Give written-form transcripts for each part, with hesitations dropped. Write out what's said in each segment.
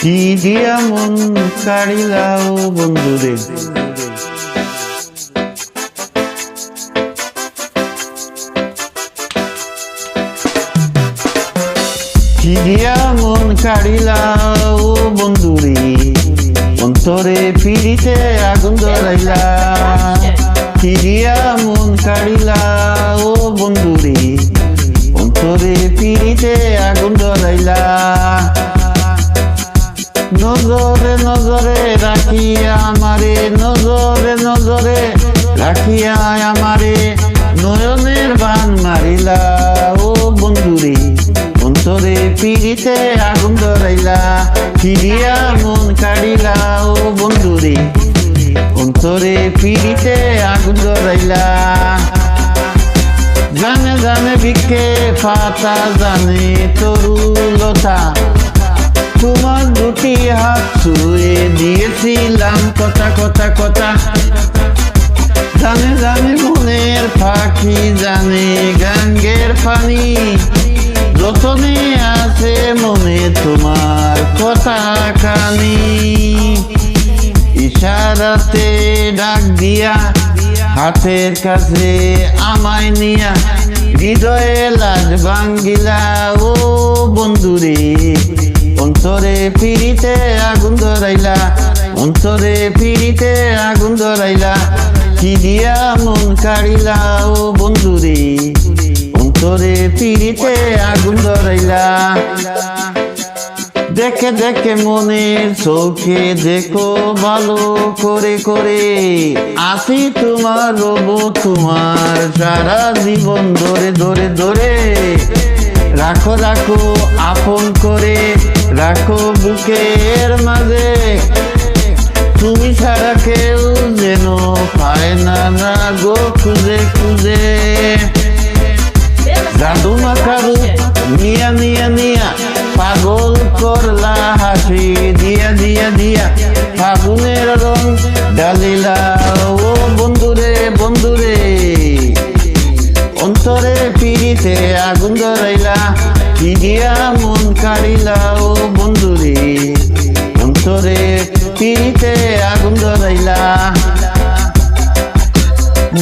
কি দিয়া মন কাড়িলাও বন্ধুরে, কি দিয়া মন কাড়িলাও বন্ধুরে, অন্তরে পিড়িতে আগুন ধরাইলা। কি দিয়া মন কাড়িলাও বন্ধুরে, অন্তরে পিড়িতে আগুন ধরাইলা। নজরে নজরে রাখিয়া আমারে, নজরে নজরে রাখিয়া আমারে নয়নের বান মারিলা। ও বন্ধুরে, অন্তরে পিড়িতে আগুন ধরাইলা। কি দিয়া মন কাড়িলা ও বন্ধুরে, অন্তরে পিড়িতে আগুন ধরাইলা। জানে জানে বিকে পাতা, জানে তরুলতা, তোমার দুটি হাত ছুঁয়ে দিয়েছিলাম কথা কথা কথা। জানে জানে মনের পাখি, জানে গঙ্গের পানি, যতনে আছে মনে তোমার কথা কানি। ইশারাতে ডাক দিয়া হাতের কাছে আমায় নিয়া, হৃদয়ে লাজ ভাঙ্গিলা। ও বন্ধুরে, অন্তরে পিড়িতে আগুন ধরাইলা, অন্তরে পিড়িতে আগুন ধরাইলা। কি দিয়া মন কাড়িলা ও বন্ধুরে, অন্তরে পিড়িতে আগুন ধরাইলা। দেখে দেখে মনের চোখে দেখো ভালো করে করে, আসি তোমার রব তোমার সারা জীবন ধরে ধরে ধরে। রাখো রাখো আপন করে, রাখো বুকের মাঝে, তুমি ছাড়া কেউ যেন পায় না না গো খুঁজে খুঁজে। জাদু মাখারু নিয়া নিয়া নিয়া পাগল করলা হাসি দিয়া দিয়া দিয়া, ফাগুনের রং ডালিলা। ও বন্ধুরে বন্ধুরে, অন্তরে পিড়িতে আগুন ধরাইলা। কি দিয়া মন কাড়িলা ও বন্ধুরে, অন্তরে পিড়িতে আগুন ধরাইলা।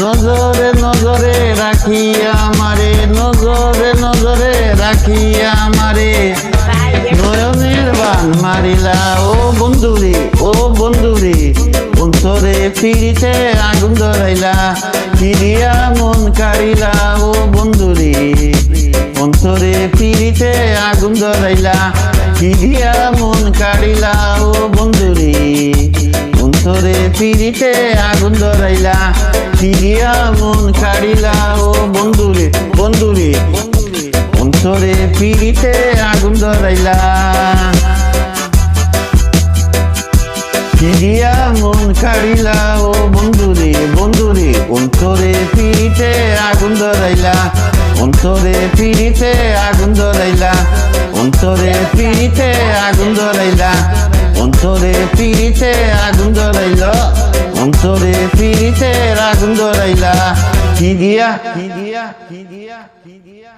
নজরে নজরে রাখিয়া আমারে, নজরে নজরে রাখিয়া আমারে নয়নের বান মারিলা। ও বন্ধুরে ও বন্ধুরে, অন্তরে পিড়িতে আগুন ধরাইলা। কি দিয়া মন কাড়িলা ও বন্ধুরে, অন্তরে পিড়িতে আগুন ধরাইলা। কি দিয়া মন কাড়িলা ও বন্ধুরে, অন্তরে পিড়িতে আগুন ধরাইলা। কি দিয়া মন কাড়িলা ও বন্ধুরে বন্ধুরে, অন্তরে পিড়িতে আগুন ধরাইলা। কি দিয়া মন কাড়িলা ও বন্ধুরে বন্ধুরে, অন্তরে পিড়িতে আগুন ধরাইলা। অন্তরে পিড়িতে আগুন ধরাইলা, অন্তরে পিড়িতে আগুন ধরাইলা, অন্তরে পিড়িতে আগুন ধরাইলা, অন্তরে পিড়িতে আগুন ধরাইলা। কি দিয়া কি দিয়া কি দিয়া কি দিয়া।